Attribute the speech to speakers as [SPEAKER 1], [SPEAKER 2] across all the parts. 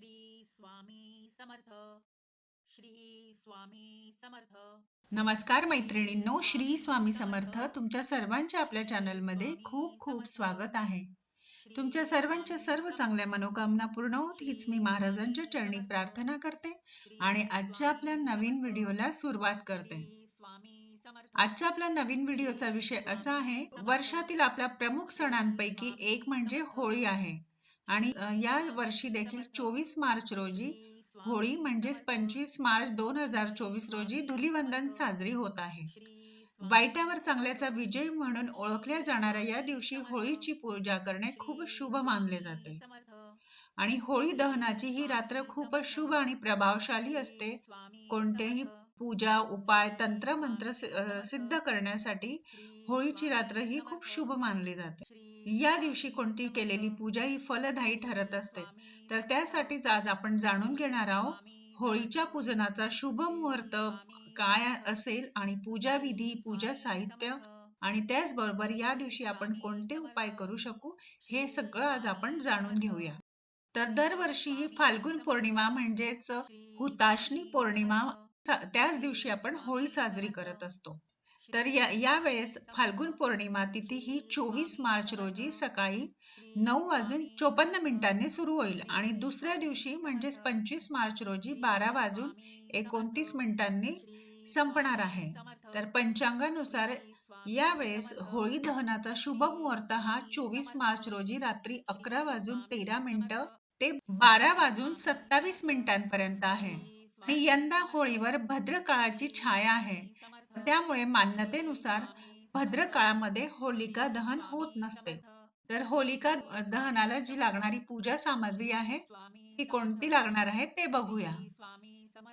[SPEAKER 1] श्री स्वामी समर्थ. श्री स्वामी समर्थ.
[SPEAKER 2] नमस्कार मैत्रिणींनो, श्री स्वामी समर्थ. तुमच्या सर्वांचे आपल्या चॅनलमध्ये खूप खूप स्वागत आहे. तुमच्या सर्वांच्या सर्व चांगल्या मनोकामना पूर्ण होत हीच मी महाराजांच्या चरणी प्रार्थना करते आणि आजच्या आपल्या नवीन व्हिडिओला सुरुवात करते. आजच्या आपल्या नवीन व्हिडिओचा विषय असा आहे, वर्षातील आपल्या प्रमुख सणांपैकी एक म्हणजे होळी आहे. आणि या वर्षी देखील 24 मार्च रोजी होळी म्हणजेच 25 मार्च 2024 रोजी धुलीवंदन साजरी होत आहे. वाईटावर चांगल्याचा विजय म्हणून ओळखल्या जाणाऱ्या या दिवशी होळीची पूजा करणे खूप शुभ मानले जाते. आणि होळी दहनाची ही रात्र खूप शुभ आणि प्रभावशाली असते. कोणतेही पूजा उपाय तंत्र मंत्र सिद्ध करण्यासाठी होळीची रात्र ही खूप शुभ मानली जाते. या दिवशी कोणती केलेली पूजा ही फलदायी ठरत असते. तर त्यासाठीच आज आपण जाणून घेणार आहोत होळीच्या पूजनाचा शुभ मुहूर्त काय असेल आणि पूजा विधी, पूजा साहित्य आणि त्याचबरोबर या दिवशी आपण कोणते उपाय करू शकू हे सगळं आज आपण जाणून घेऊया. तर दरवर्षी फाल्गुन पौर्णिमा म्हणजेच हुताशनी पौर्णिमा त्याच दिवशी आपण होळी साजरी करत असतो. तर या वेळेस फाल्गुन पौर्णिमा तिथी ही 24 मार्च रोजी सकाळी 9:54 सुरू होईल आणि दुसऱ्या दिवशी म्हणजेच 25 मार्च रोजी 12:29 संपणार आहे. तर पंचांगानुसार यावेळेस होळी दहनाचा शुभ मुहूर्त हा 24 मार्च रोजी रात्री 11:13 ते 12:27 पर्यंत आहे. आणि यंदा होळीवर भद्र काळाची छाया आहे. त्यामुळे मान्यतेनुसार भद्र काळामध्ये होलिका दहन होत नसते. तर होलिका दहनाला जी लागणारी पूजा सामग्री आहे ती कोणती लागणार आहे ते बघूया.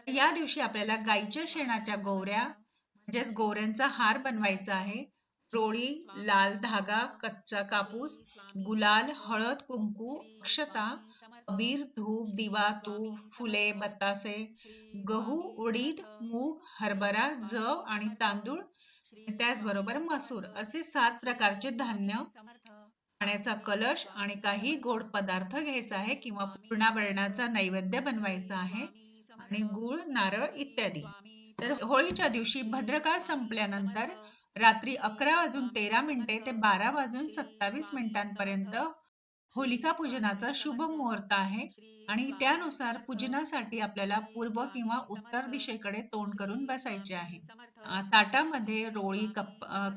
[SPEAKER 2] या दिवशी आपल्याला गाईच्या शेणाच्या गोवऱ्या म्हणजेच गोवऱ्यांचा हार बनवायचा आहे. रोळी, लाल धागा, कच्चा कापूस, गुलाल, हळद, कुंकू, अक्षता, अबीर, धूप, दिवा, तूप, फुले, बतासे, गहू, उडीद, मूग, हरभरा, जव आणि तांदूळ, त्याचबरोबर मसूर असे 7 प्रकारचे धान्य, पाण्याचा कलश आणि काही गोड पदार्थ घ्यायचा आहे किंवा पूर्णावरणाचा नैवेद्य बनवायचा आहे आणि गूळ, नारळ इत्यादी. तर होळीच्या दिवशी भद्रकाळ संपल्यानंतर रात्री 11:13 ते 12:27 पर्यंत होलिका पूजनाचा शुभ मुहूर्त आहे आणि त्यानुसार पूजनासाठी आपल्याला पूर्व किंवा उत्तर दिशेकडे तोंड करून बसायचे आहे. ताटामध्ये रोळी,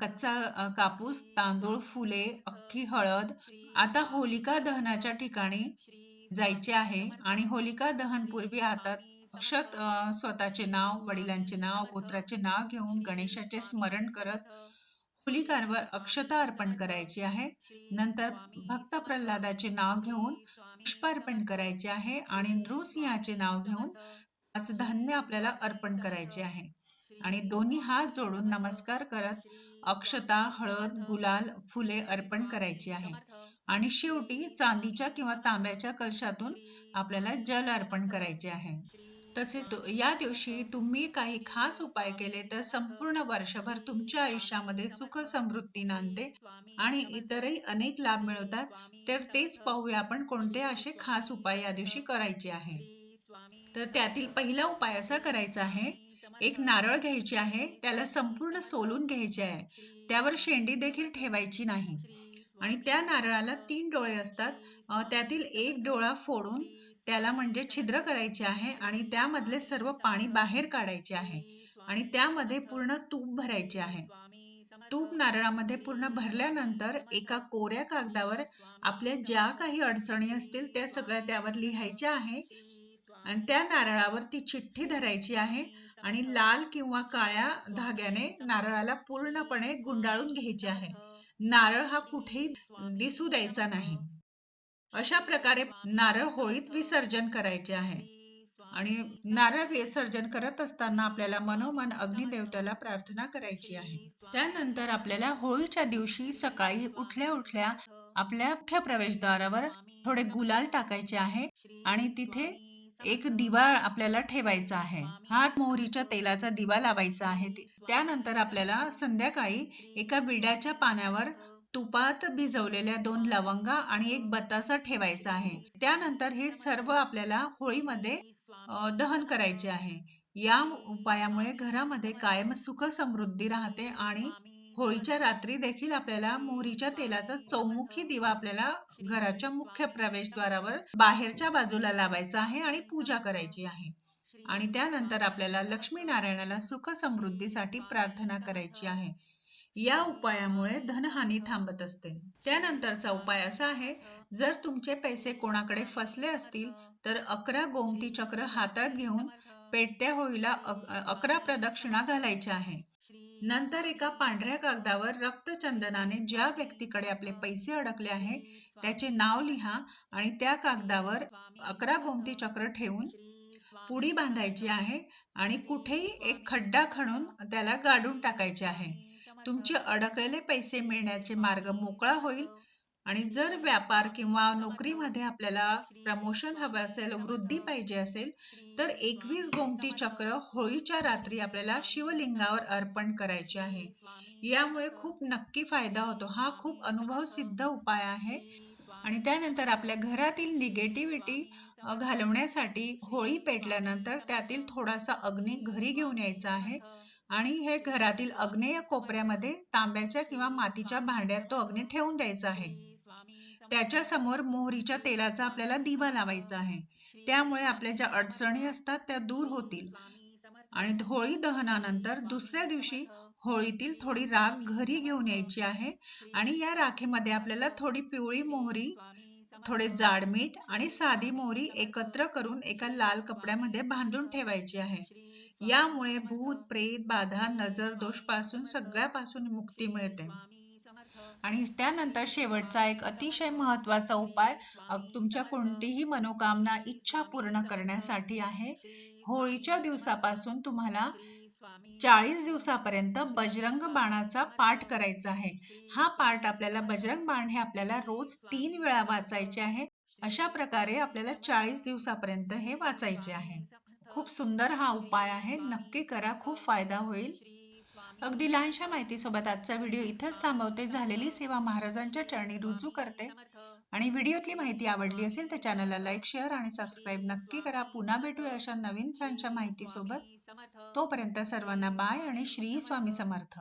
[SPEAKER 2] कच्चा कापूस, तांदूळ, फुले, अख्खी हळद. आता होलिका दहनाच्या ठिकाणी जायचे आहे आणि होलिका दहन पूर्वी हातात अक्षत, स्वतःचे नाव, वडिलांचे नाव, गोत्राचे नाव घेऊन गणेशाचे स्मरण करत होलिकांवर अक्षता अर्पण करायची आहे. नंतर भक्त प्रल्हादाचे नाव घेऊन पुष्पार्पण करायचे आहे आणि नृसिंहाचे नाव घेऊन 5 धान्य आपल्याला अर्पण करायचे आहे आणि दोन्ही हात जोडून नमस्कार करत अक्षता, हळद, गुलाल, फुले अर्पण करायची आहे आणि शेवटी चांदीच्या किंवा तांब्याच्या कलशातून आपल्याला जल अर्पण करायचे आहे. तसेच या दिवशी तुम्ही काही खास उपाय केले तर संपूर्ण वर्षभर तुमच्या आयुष्यामध्ये सुख समृद्धी नांदते आणि इतरही अनेक लाभ मिळतात. तर तेच पाहूया आपण कोणते असे खास उपाय या दिवशी करायचे आहे. तर त्यातील पहिला उपाय असा करायचा आहे, एक नारळ घ्यायचे आहे, त्याला संपूर्ण सोलून घ्यायचे आहे, त्यावर शेंडी देखील ठेवायची नाही आणि त्या नारळाला 3 डोळे असतात. त्यातील एक डोळा फोडून त्याला म्हणजे छिद्र करायचे आहे आणि त्यामधले सर्व पाणी बाहेर काढायचे आहे आणि त्यामध्ये पूर्ण तूप भरायचे आहे. तूप नारळामध्ये पूर्ण भरल्यानंतर एका कोऱ्या कागदावर आपल्या ज्या काही अडचणी असतील त्या सगळ्या त्यावर लिहायच्या आहे आणि त्या नारळावर ती चिठ्ठी धरायची आहे आणि लाल किंवा काळ्या धाग्याने नारळाला पूर्णपणे गुंडाळून घ्यायचे आहे. नारळ हा कुठेही दिसू द्यायचा नाही. अशा प्रकारे नारळ होळीत विसर्जन करायचे आहे आणि नारळ विसर्जन करत असताना आपल्याला मनोमन अग्निदेवतेला प्रार्थना करायची आहे. त्यानंतर आपल्याला होळीच्या दिवशी सकाळी उठल्या उठल्या आपल्या मुख्य प्रवेशद्वारावर थोडे गुलाल टाकायचे आहे आणि तिथे एक दिवा आपल्याला ठेवायचा आहे. हात मोहरीच्या तेलाचा दिवा लावायचा आहे. त्यानंतर आपल्याला संध्याकाळी एका विड्याच्या पानावर तुपात भिजवलेल्या 2 लवंगा आणि 1 बतासा ठेवायचा आहे. त्यानंतर हे सर्व आपल्याला होळीमध्ये दहन करायचे आहे. या उपायामुळे घरामध्ये कायम सुख समृद्धी राहते आणि होळीच्या रात्री देखील आपल्याला मोहरीच्या तेलाचा चौमुखी दिवा आपल्याला घराच्या मुख्य प्रवेशद्वारावर बाहेरच्या बाजूला लावायचा आहे आणि पूजा करायची आहे. आणि त्यानंतर आपल्याला लक्ष्मीनारायणाला सुख समृद्धीसाठी प्रार्थना करायची आहे. या उपायामुळे धनहानी थांबत असते. त्यानंतरचा उपाय असा आहे, जर तुमचे पैसे कोणाकडे फसले असतील तर 11 गोमती चक्र हातात घेऊन पेटत्या होळीला 11 प्रदक्षिणा घालायच्या आहे. नंतर एका पांढऱ्या कागदावर रक्तचंदनाने ज्या व्यक्तीकडे आपले पैसे अडकले आहे त्याचे नाव लिहा आणि त्या कागदावर 11 गोमती चक्र ठेवून पुडी बांधायची आहे आणि कुठेही एक खड्डा खणून त्याला गाडून टाकायचे आहे. तुमचे अडकलेले पैसे मिळण्याचे मार्ग मोकळा होईल. आणि जर व्यापार किंवा नोकरीमध्ये आपल्याला प्रमोशन हवं असेल, वृद्धी पाहिजे असेल, तर 21 गोमती चक्र होळीच्या रात्री आपल्याला शिवलिंगावर अर्पण करायचे आहे. यामुळे खूप नक्की फायदा होतो. हा खूप अनुभव सिद्ध उपाय आहे. आणि त्यानंतर आपल्या घरातील निगेटिव्हिटी घालवण्यासाठी होळी पेटल्यानंतर त्यातील थोडासा अग्नी घरी घेऊन यायचा आहे आणि हे घरातील आग्नेय कोपऱ्यामध्ये तांब्याच्या किंवा मातीच्या भांड्यात तो अग्नी ठेवून द्यायचा आहे. त्याच्या समोर मोहरीच्या तेलाचा आपल्याला दिवा लावायचा आहे. त्यामुळे आपल्या ज्या अडचणी असतात त्या दूर होतील. आणि होळी दहनानंतर दुसऱ्या दिवशी होळीतील थोडी राख घरी घेऊन यायची आहे आणि या राखेमध्ये आपल्याला थोडी पिवळी मोहरी, थोडे जाड मीठ आणि साधी मोहरी एकत्र करून एका लाल कपड्यामध्ये बांधून ठेवायची आहे. यामुळे भूत, प्रेत, बाधा, नजर दोष पासून सगळ्यापासून मुक्ती मिळते. आणि त्यानंतर शेवटचा एक अतिशय महत्वाचा उपाय तुमच्या कोणतीही मनोकामना, इच्छा पूर्ण करण्यासाठी आहे. होळीच्या दिवसापासून तुम्हाला 40 दिवसापर्यंत बजरंग बाणाचा पाठ करायचा आहे. हा पाठ आपल्याला बजरंग बाण हे आपल्याला रोज 3 वेळा वाचायचे आहे. अशा प्रकारे आपल्याला 40 दिवसापर्यंत हे वाचायचे आहे. खूप सुंदर हा उपाय आहे. नक्की करा, खूप फायदा होईल. अगदी लहानशा माहितीसोबत आजचा व्हिडिओ इथेच थांबवते. झालेली सेवा महाराजांच्या चरणी रुजू करते. आणि व्हिडिओतली माहिती आवडली असेल तर चॅनलला लाईक, शेअर आणि सबस्क्राईब नक्की करा. पुन्हा भेटूया अशा नवीन छानशा माहितीसोबत. तोपर्यंत सर्वांना बाय आणि श्री स्वामी समर्थ.